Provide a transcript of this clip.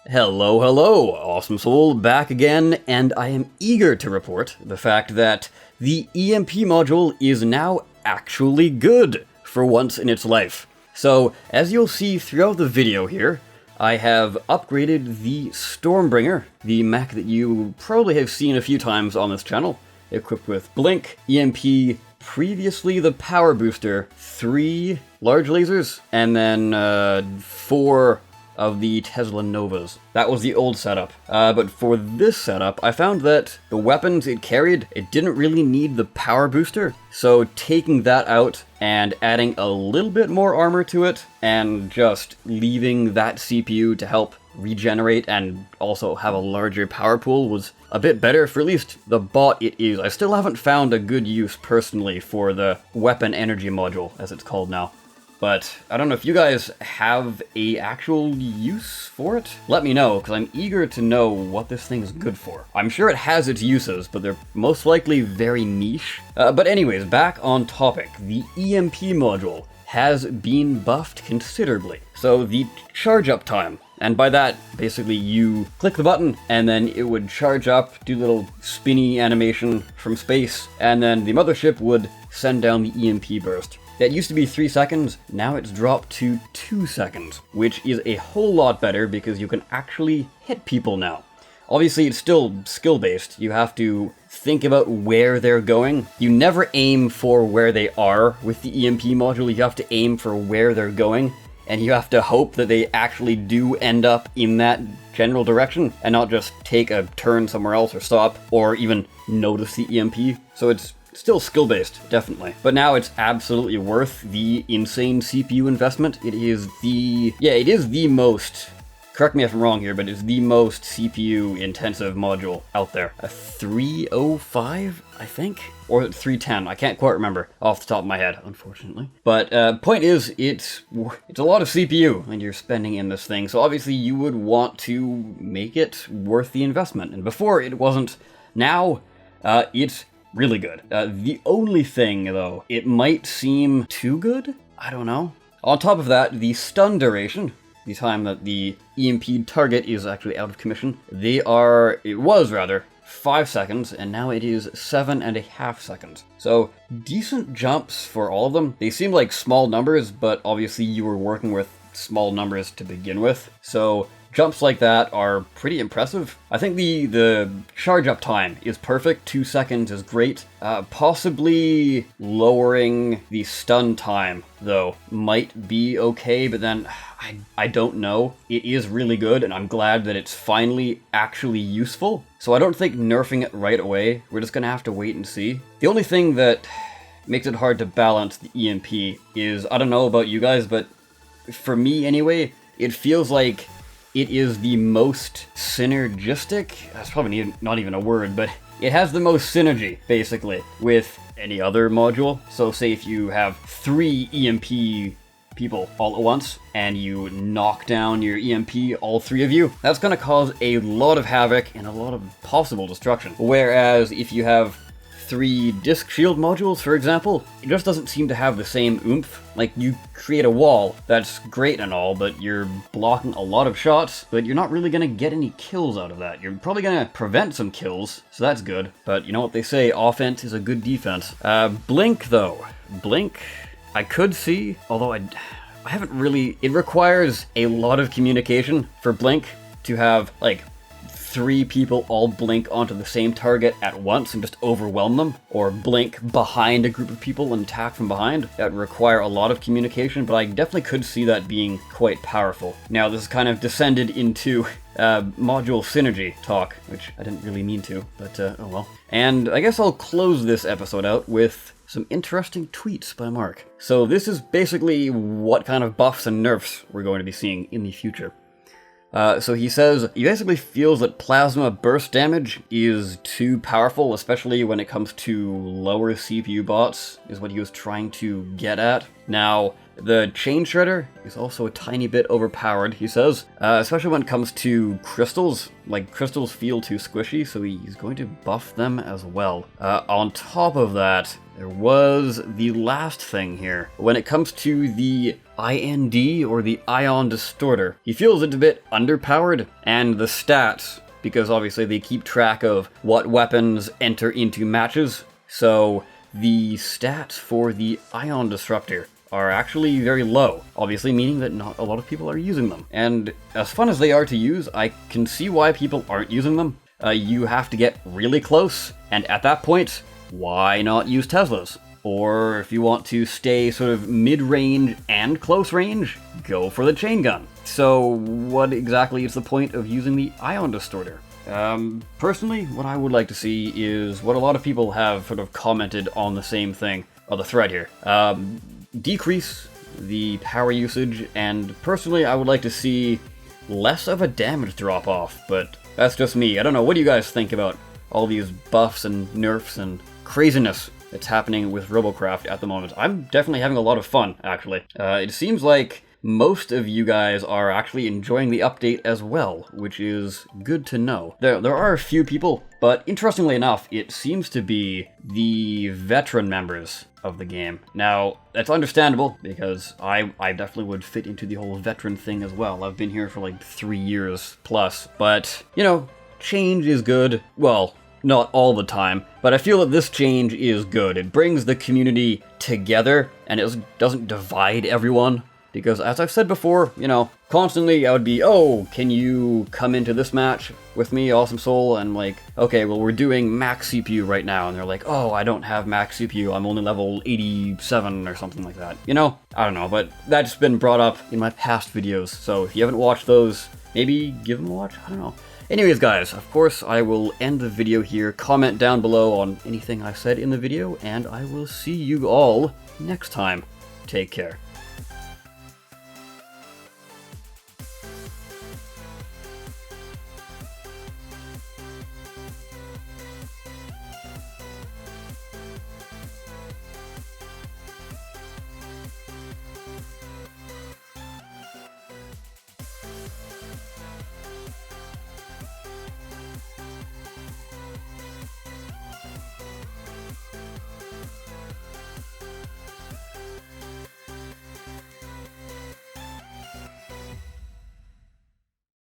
Hello, hello, Awesome Soul back again, and I am eager to report the fact that the EMP module is now actually good for once in its life. So, as you'll see throughout the video here, I have upgraded the Stormbringer, the mech that you probably have seen a few times on this channel, equipped with Blink, EMP, previously the Power Booster, 3 large lasers, and then 4 of the Tesla Novas. That was the old setup. But for this setup, I found that the weapons it carried, it didn't really need the power booster. So taking that out and adding a little bit more armor to it, and just leaving that CPU to help regenerate and also have a larger power pool was a bit better for at least the bot it is. I still haven't found a good use personally for the weapon energy module, as it's called now. But I don't know if you guys have a actual use for it. Let me know, because I'm eager to know what this thing is good for. I'm sure it has its uses, but they're most likely very niche. But anyways, back on topic. The EMP module has been buffed considerably. So the charge up time, and by that, basically you click the button and then it would charge up, do a little spinny animation from space, and then the mothership would send down the EMP burst. That used to be 3 seconds, now it's dropped to 2 seconds, which is a whole lot better because you can actually hit people now. Obviously, it's still skill-based. You have to think about where they're going. You never aim for where they are with the EMP module. You have to aim for where they're going, and you have to hope that they actually do end up in that general direction and not just take a turn somewhere else or stop or even notice the EMP. So it's still skill-based, definitely. But now it's absolutely worth the insane CPU investment. It is the most, correct me if I'm wrong here, but it's the most CPU-intensive module out there. A 305, I think? Or 310, I can't quite remember off the top of my head, unfortunately. But point is, it's a lot of CPU and you're spending in this thing, so obviously you would want to make it worth the investment. And before, it wasn't. Now, it's really good. The only thing, though, it might seem too good? I don't know. On top of that, the stun duration, the time that the EMP target is actually out of commission, it was 5 seconds, and now it is 7.5 seconds. So, decent jumps for all of them. They seem like small numbers, but obviously you were working with small numbers to begin with. So, jumps like that are pretty impressive. I think the charge up time is perfect. 2 seconds is great. Possibly lowering the stun time, though, might be okay, but then I don't know. It is really good, and I'm glad that it's finally actually useful. So I don't think nerfing it right away. We're just gonna have to wait and see. The only thing that makes it hard to balance the EMP is, I don't know about you guys, but for me anyway, it feels like it is the most synergistic, that's probably not even a word, but it has the most synergy, basically, with any other module. So say if you have 3 EMP people all at once, and you knock down your EMP, all 3 of you, that's gonna cause a lot of havoc and a lot of possible destruction. Whereas if you have 3 disc shield modules, for example, it just doesn't seem to have the same oomph. Like, you create a wall, that's great and all, but you're blocking a lot of shots, but you're not really gonna get any kills out of that. You're probably gonna prevent some kills, so that's good. But you know what they say, offense is a good defense. Blink, though. Blink, I could see, although I haven't really. It requires a lot of communication for Blink to have, like, 3 people all blink onto the same target at once and just overwhelm them, or blink behind a group of people and attack from behind. That would require a lot of communication, but I definitely could see that being quite powerful. Now, this has kind of descended into module synergy talk, which I didn't really mean to, but oh well. And I guess I'll close this episode out with some interesting tweets by Mark. So this is basically what kind of buffs and nerfs we're going to be seeing in the future. So he says, he basically feels that plasma burst damage is too powerful, especially when it comes to lower CPU bots, is what he was trying to get at. Now, the Chain Shredder is also a tiny bit overpowered, he says, especially when it comes to crystals. Like, crystals feel too squishy, so he's going to buff them as well. On top of that, there was the last thing here. When it comes to the IND, or the Ion Distorter. He feels it's a bit underpowered, and the stats, because obviously they keep track of what weapons enter into matches, so the stats for the Ion Disruptor are actually very low, obviously meaning that not a lot of people are using them. And as fun as they are to use, I can see why people aren't using them. You have to get really close, and at that point, why not use Teslas? Or if you want to stay sort of mid-range and close range, go for the chain gun. So what exactly is the point of using the Ion Distorter? Personally, what I would like to see is what a lot of people have sort of commented on the same thing, on the thread here. Decrease the power usage, and personally I would like to see less of a damage drop off, but that's just me. I don't know, what do you guys think about all these buffs and nerfs and craziness that's happening with Robocraft at the moment? I'm definitely having a lot of fun, actually. It seems like most of you guys are actually enjoying the update as well, which is good to know. There are a few people, but interestingly enough, it seems to be the veteran members of the game. Now, that's understandable, because I definitely would fit into the whole veteran thing as well. I've been here for like 3 years plus, but, you know, change is good. Well, not all the time, but I feel that this change is good. It brings the community together, and it doesn't divide everyone. Because as I've said before, you know, constantly I would be, oh, can you come into this match with me, Awesome Soul? And like, okay, well, we're doing max CPU right now. And they're like, oh, I don't have max CPU. I'm only level 87 or something like that. You know, I don't know, but that's been brought up in my past videos. So if you haven't watched those, maybe give them a watch. I don't know. Anyways, guys, of course, I will end the video here. Comment down below on anything I said in the video, and I will see you all next time. Take care.